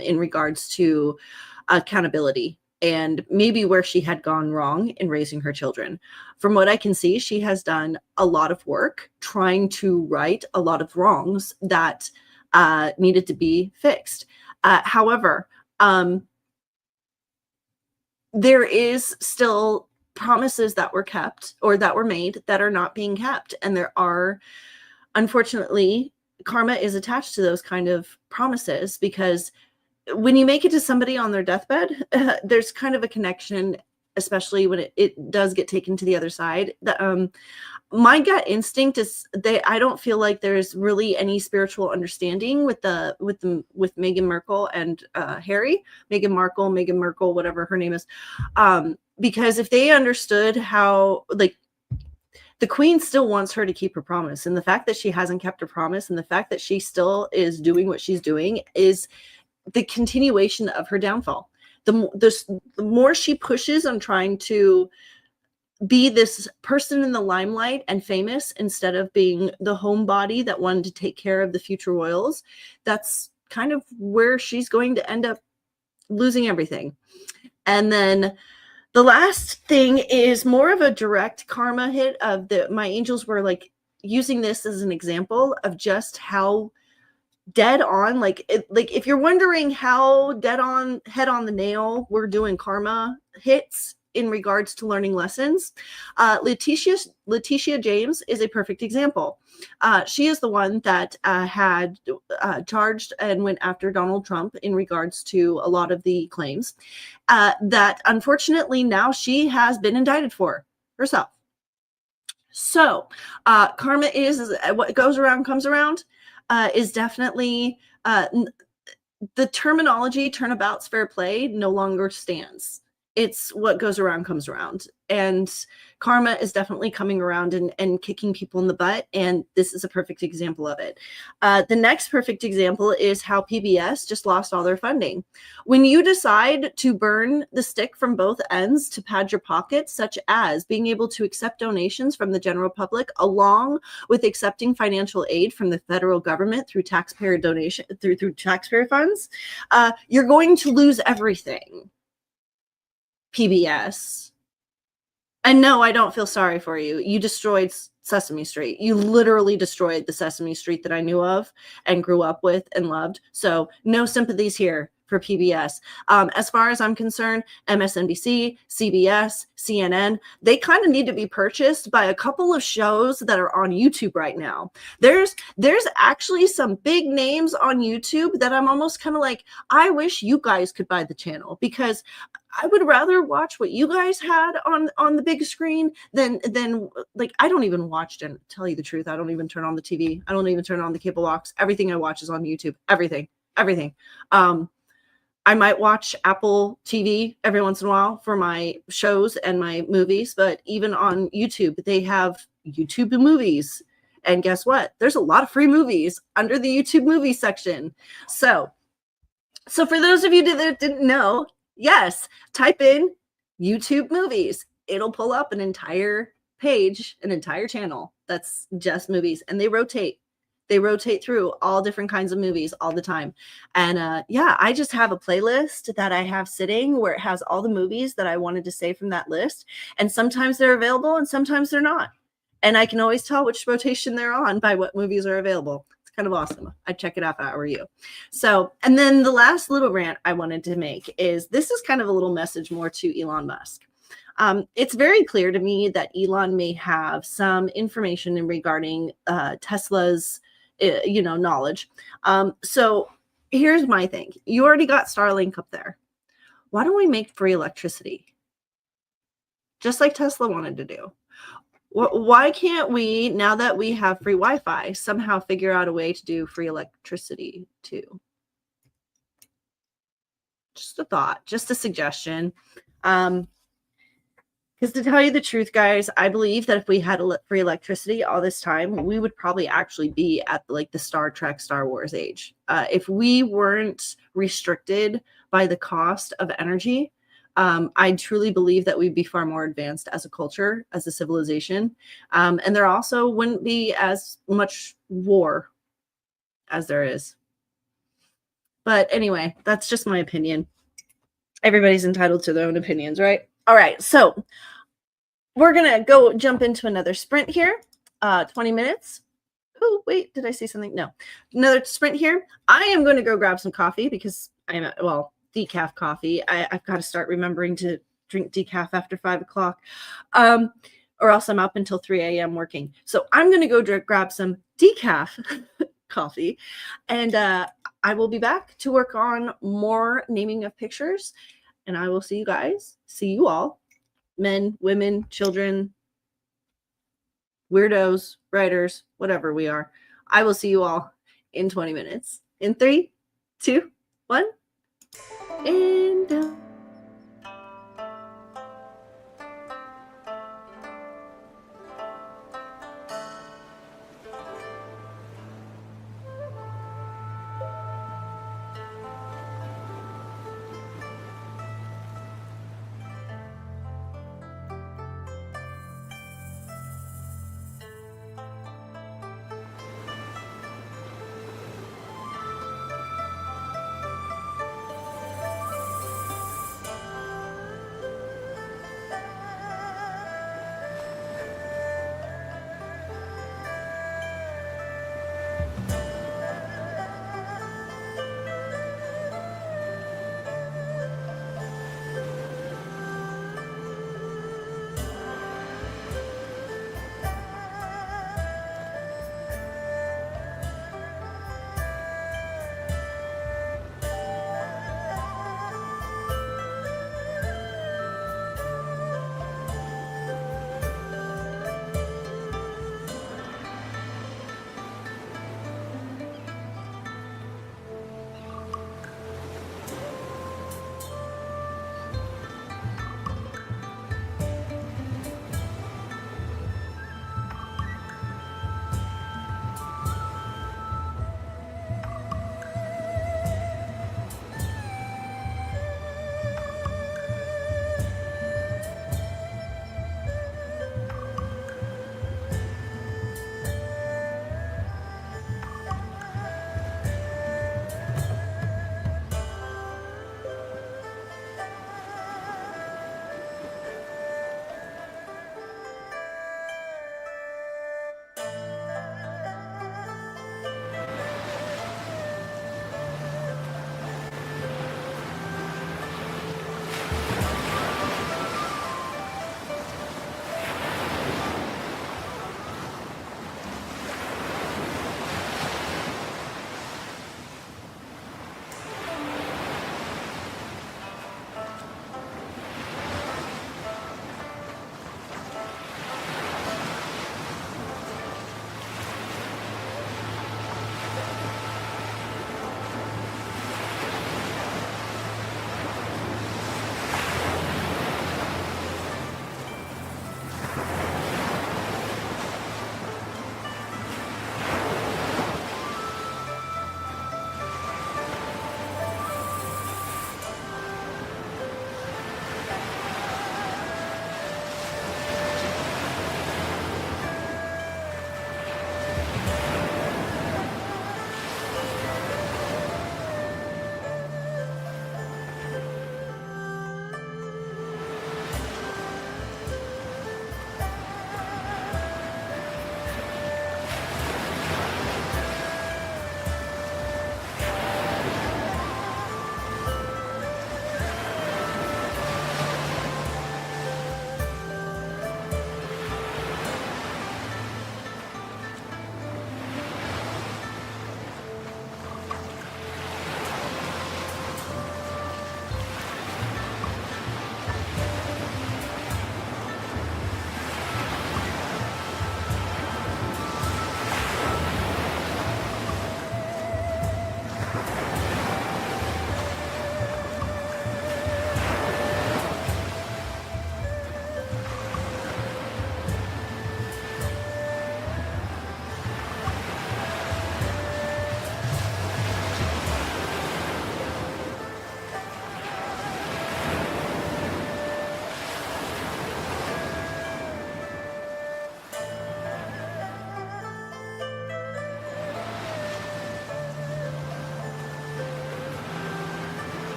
in regards to accountability and maybe where she had gone wrong in raising her children. From what I can see, she has done a lot of work trying to right a lot of wrongs that needed to be fixed. However, there is still promises that were kept or that were made that are not being kept. And there are, unfortunately, karma is attached to those kind of promises, because when you make it to somebody on their deathbed, there's kind of a connection, especially when it does get taken to the other side. My gut instinct is I don't feel like there's really any spiritual understanding with Meghan Markle and Harry. Meghan Markle, whatever her name is, because if they understood how, like, the Queen still wants her to keep her promise, and the fact that she hasn't kept her promise, and the fact that she still is doing what she's doing is the continuation of her downfall. The more she pushes on trying to be this person in the limelight and famous instead of being the homebody that wanted to take care of the future royals, that's kind of where she's going to end up losing everything. And then the last thing is more of a direct karma hit of my angels were like using this as an example of just how dead on, like if you're wondering how dead on, head on the nail we're doing karma hits in regards to learning lessons, Letitia James is a perfect example. She is the one that had charged and went after Donald Trump in regards to a lot of the claims that unfortunately now she has been indicted for herself. So karma is what goes around comes around. Is definitely the terminology turnabout's fair play no longer stands. It's what goes around comes around. And karma is definitely coming around and kicking people in the butt. And this is a perfect example of it. The next perfect example is how PBS just lost all their funding. When you decide to burn the stick from both ends to pad your pockets, such as being able to accept donations from the general public, along with accepting financial aid from the federal government through taxpayer donation, through taxpayer funds, you're going to lose everything. PBS. And no, I don't feel sorry for you. You destroyed Sesame Street. You literally destroyed the Sesame Street that I knew of and grew up with and loved. So no sympathies here for PBS. As far as I'm concerned, MSNBC, CBS, CNN, they kind of need to be purchased by a couple of shows that are on YouTube right now. There's actually some big names on YouTube that I'm almost kind of like, I wish you guys could buy the channel, because I would rather watch what you guys had on the big screen than like, I don't even watch, to tell you the truth. I don't even turn on the TV. I don't even turn on the cable box. Everything I watch is on YouTube. Everything. I might watch Apple TV every once in a while for my shows and my movies, but even on YouTube, they have YouTube movies. And guess what? There's a lot of free movies under the YouTube movie section. So for those of you that didn't know, yes, type in YouTube movies. It'll pull up an entire page, an entire channel that's just movies, and they rotate. They rotate through all different kinds of movies all the time. And yeah, I just have a playlist that I have sitting where it has all the movies that I wanted to save from that list. And sometimes they're available and sometimes they're not. And I can always tell which rotation they're on by what movies are available. Kind of awesome. I'd check it out if I were you. So, and then the last little rant I wanted to make is, this is kind of a little message more to Elon Musk. It's very clear to me that Elon may have some information in regarding Tesla's, knowledge. So here's my thing. You already got Starlink up there. Why don't we make free electricity? Just like Tesla wanted to do. Why can't we, now that we have free Wi-Fi, somehow figure out a way to do free electricity too? Just a thought, just a suggestion. Because to tell you the truth, guys, I believe that if we had free electricity all this time, we would probably actually be at like the Star Trek, Star Wars age. If we weren't restricted by the cost of energy, I truly believe that we'd be far more advanced as a culture, as a civilization. And there also wouldn't be as much war as there is. But anyway, that's just my opinion. Everybody's entitled to their own opinions, right? All right, so we're going to go jump into another sprint here, 20 minutes. Oh, wait, did I see something? No. Another sprint here. I am going to go grab some coffee because I'm at, well, decaf coffee. I've got to start remembering to drink decaf after 5 o'clock, or else I'm up until 3 a.m. working. So I'm going to go grab some decaf coffee, and I will be back to work on more naming of pictures, and I will see you all, men, women, children, weirdos, writers, whatever we are. I will see you all in 20 minutes. In 3, 2, 1. And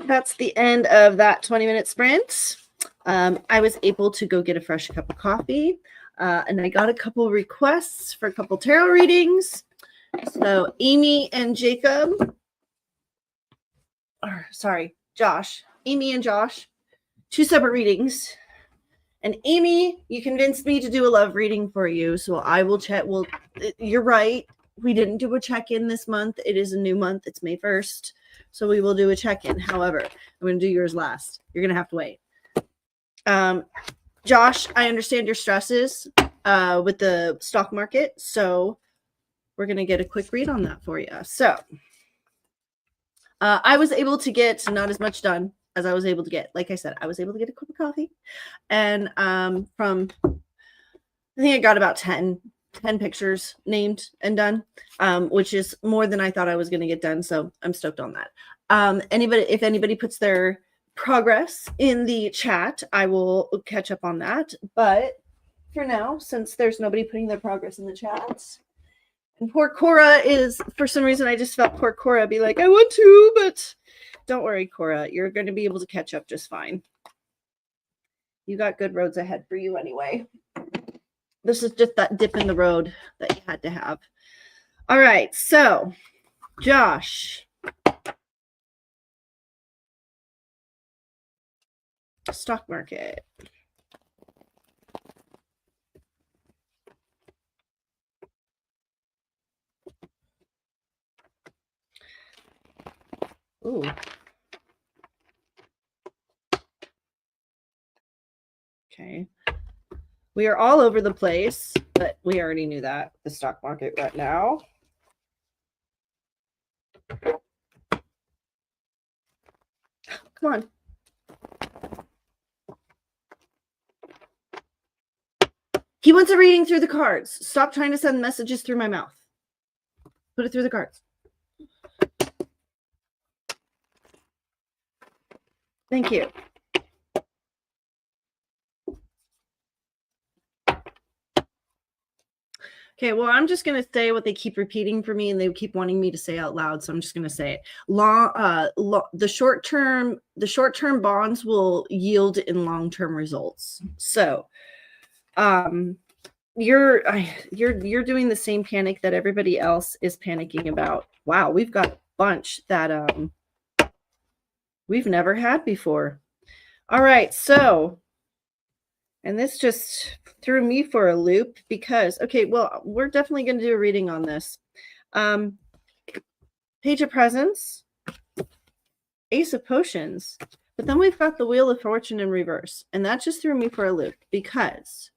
that's the end of that 20-minute sprint. I was able to go get a fresh cup of coffee, and I got a couple requests for a couple tarot readings. So Amy and Jacob, or sorry, Josh, Amy and Josh, 2 separate readings. And Amy, you convinced me to do a love reading for you, so I will check. Well, you're right. We didn't do a check-in this month. It is a new month. It's May 1st. So we will do a check-in. However, I'm going to do yours last. You're going to have to wait. Josh, I understand your stresses with the stock market. So we're going to get a quick read on that for you. So I was able to get not as much done as I was able to get. Like I said, I was able to get a cup of coffee. And from, I think I got about 10 pictures named and done, which is more than I thought I was going to get done. So I'm stoked on that. If anybody puts their progress in the chat, I will catch up on that. But for now, since there's nobody putting their progress in the chat, and poor Cora is, for some reason, I just felt poor Cora be like, I want to, but don't worry, Cora. You're going to be able to catch up just fine. You got good roads ahead for you anyway. This is just that dip in the road that you had to have. All right, so Josh. Stock market. Ooh. Okay. We are all over the place, but we already knew that, the stock market right now. Come on. He wants a reading through the cards. Stop trying to send messages through my mouth. Put it through the cards. Thank you. Okay, well, I'm just going to say what they keep repeating for me, and they keep wanting me to say out loud, so I'm just going to say it. The short-term bonds will yield in long-term results. So, you're doing the same panic that everybody else is panicking about. Wow, we've got a bunch that we've never had before. All right, so, and this just threw me for a loop because, okay, well, we're definitely going to do a reading on this. Page of Presents, Ace of Potions, but then we've got the Wheel of Fortune in reverse, and that just threw me for a loop because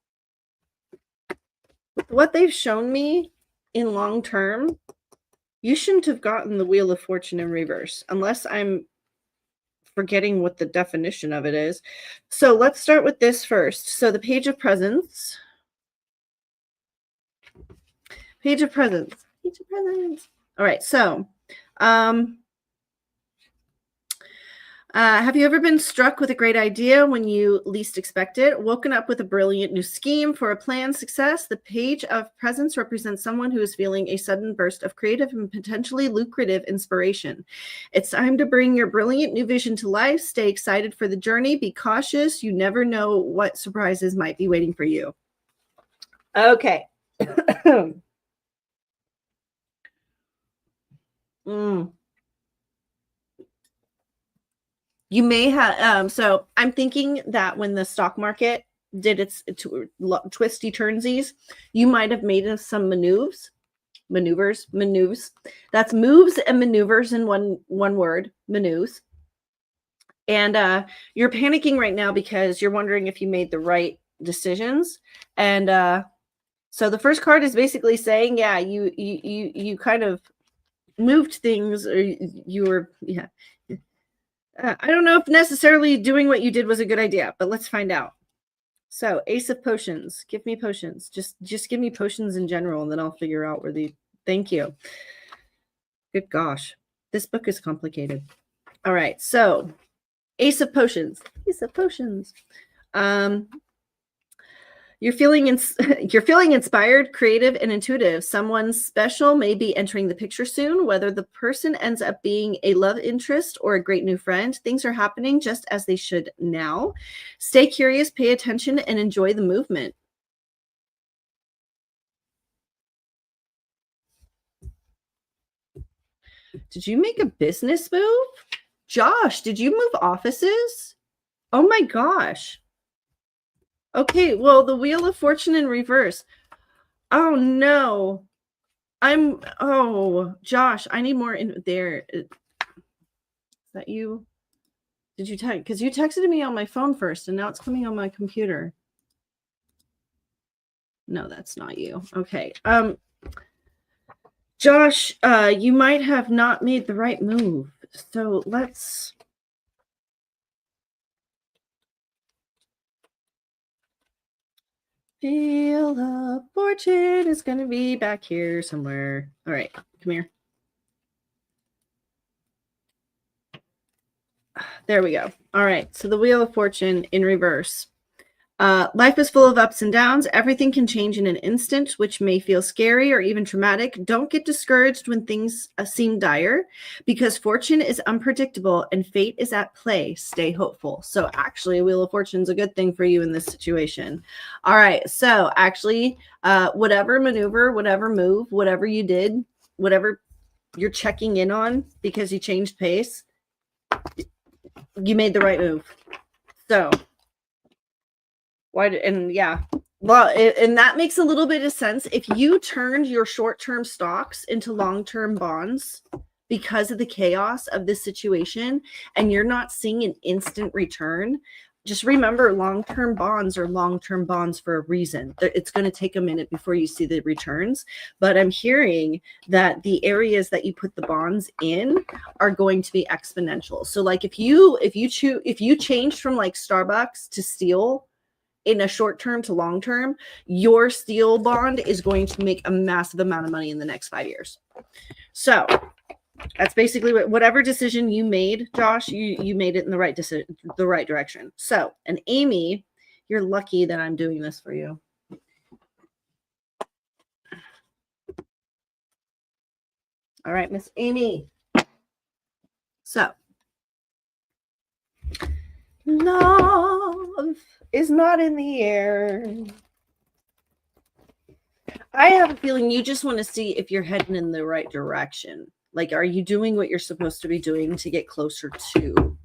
what they've shown me in long term, you shouldn't have gotten the Wheel of Fortune in reverse unless I'm forgetting what the definition of it is. So let's start with this first. So the Page of Presents. Page of Presents. Page of Presents. All right. So have you ever been struck with a great idea when you least expect it? Woken up with a brilliant new scheme for a planned success? The Page of Presents represents someone who is feeling a sudden burst of creative and potentially lucrative inspiration. It's time to bring your brilliant new vision to life. Stay excited for the journey. Be cautious. You never know what surprises might be waiting for you. Okay. You may have, so I'm thinking that when the stock market did its twisty turnsies, you might have made some maneuvers. That's moves and maneuvers in one word, maneuvers. And you're panicking right now because you're wondering if you made the right decisions. And so the first card is basically saying, yeah, you kind of moved things, or you were, yeah. I don't know if necessarily doing what you did was a good idea, but let's find out. So, Ace of Potions. Give me potions. Just give me potions in general, and then I'll figure out where the... Thank you. Good gosh. This book is complicated. All right, so Ace of Potions. Ace of Potions. You're feeling inspired, creative, and intuitive. Someone special may be entering the picture soon. Whether the person ends up being a love interest or a great new friend, things are happening just as they should now. Stay curious, pay attention, and enjoy the movement. Did you make a business move? Josh, did you move offices? Oh my gosh. Okay, well, the Wheel of Fortune in reverse. Oh no. Oh, Josh, I need more in there. Is that you? Did you text? Because you texted me on my phone first, and now it's coming on my computer. No, that's not you. Okay. Josh, you might have not made the right move. So let's... Wheel of Fortune is going to be back here somewhere. All right, come here. There we go. All right, so the Wheel of Fortune in reverse. Life is full of ups and downs. Everything can change in an instant, which may feel scary or even traumatic. Don't get discouraged when things seem dire, because fortune is unpredictable and fate is at play. Stay hopeful. So actually, Wheel of Fortune is a good thing for you in this situation. All right. So actually, whatever maneuver, whatever move, whatever you did, whatever you're checking in on because you changed pace, you made the right move. So... yeah, well, and that makes a little bit of sense. If you turned your short-term stocks into long-term bonds because of the chaos of this situation and you're not seeing an instant return, just remember long-term bonds are long-term bonds for a reason. It's going to take a minute before you see the returns, but I'm hearing that the areas that you put the bonds in are going to be exponential. So like if you changed from like Starbucks to steel in a short term to long term, your steel bond is going to make a massive amount of money in the next 5 years. So that's basically whatever decision you made, Josh, you made it in the right direction. So, and Amy, you're lucky that I'm doing this for you. All right, Miss Amy. So, love is not in the air. I have a feeling you just want to see if you're heading in the right direction. Like, are you doing what you're supposed to be doing to get closer to?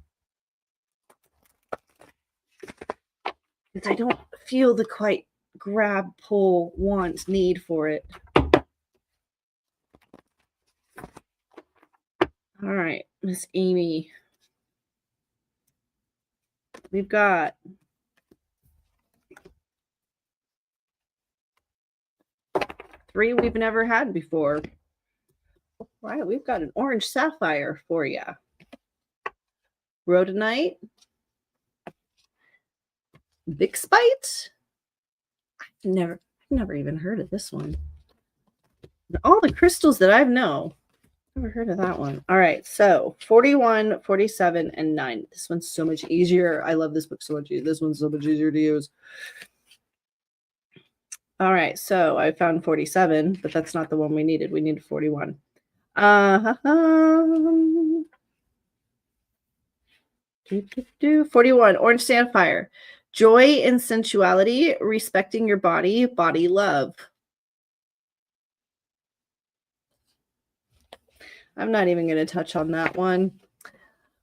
Because I don't feel the quite grab, pull, want, need for it. All right, Miss Amy. We've got three we've never had before. Right, we've got an orange sapphire for you. Rhodonite. Bixbite. I've never even heard of this one. All the crystals that I know, never heard of that one. All right, so 41, 47, and 9. This one's so much easier. I love this book so much. This one's so much easier to use. All right, so I found 47, but that's not the one we needed. We needed 41. 41, orange sapphire. Joy and sensuality, respecting your body, body love. I'm not even going to touch on that one.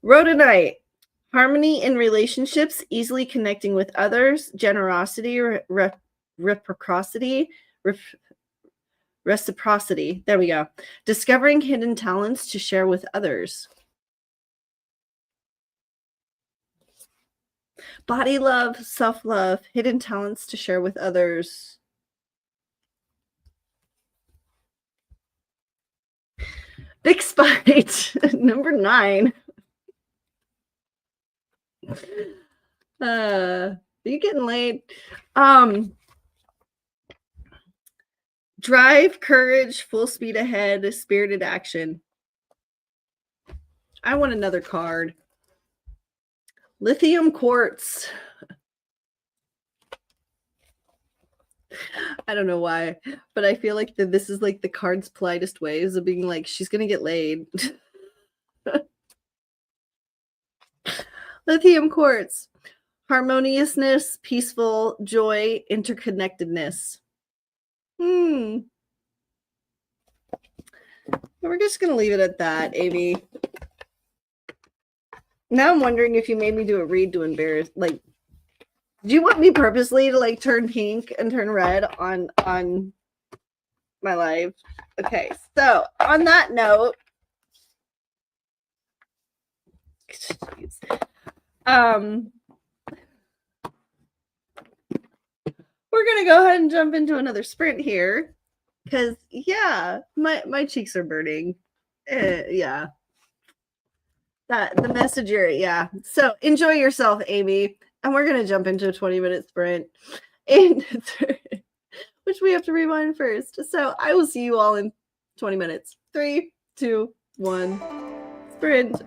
Rhodonite, harmony in relationships, easily connecting with others, generosity, reciprocity. There we go. Discovering hidden talents to share with others. Body love, self-love, hidden talents to share with others. Big Spite, number 9. Are you getting laid? Drive, courage, full speed ahead, spirited action. I want another card. Lithium quartz. I don't know why, but I feel like this is like the card's politest ways of being like, she's gonna get laid. Lithium quartz. Harmoniousness, peaceful, joy, interconnectedness. We're just gonna leave it at that, Amy. Now I'm wondering if you made me do a read to embarrass, like, do you want me purposely to like turn pink and turn red on my live? Okay, so on that note, geez, we're gonna go ahead and jump into another sprint here, because yeah, my cheeks are burning. Yeah, that the messenger, yeah. So enjoy yourself, Amy, and we're gonna jump into a 20-minute sprint, and which we have to rewind first. So I will see you all in 20 minutes. 3, 2, 1, sprint.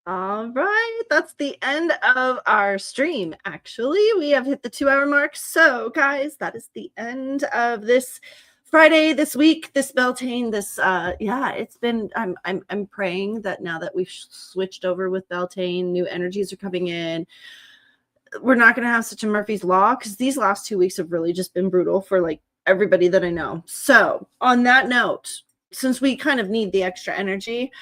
All right, that's the end of our stream. Actually, we have hit the 2-hour mark. So, guys, that is the end of this Friday, this week, this Beltane, this yeah, it's been I'm praying that now that we've switched over with Beltane, new energies are coming in. We're not going to have such a Murphy's Law, because these last 2 weeks have really just been brutal for like everybody that I know. So, on that note, since we kind of need the extra energy,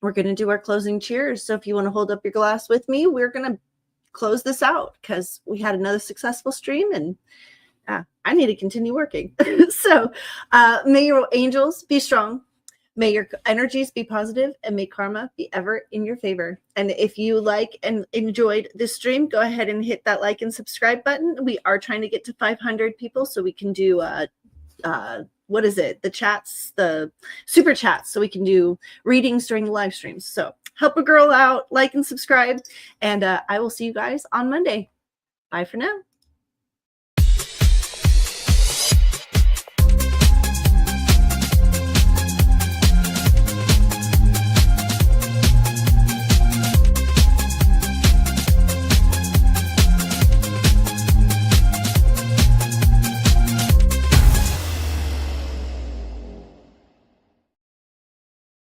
we're going to do our closing cheers. So if you want to hold up your glass with me, we're going to close this out because we had another successful stream, and I need to continue working. So may your angels be strong. May your energies be positive, and may karma be ever in your favor. And if you like and enjoyed this stream, go ahead and hit that like and subscribe button. We are trying to get to 500 people so we can do what is it? The chats, the super chats, so we can do readings during the live streams. So help a girl out, like and subscribe, and I will see you guys on Monday. Bye for now.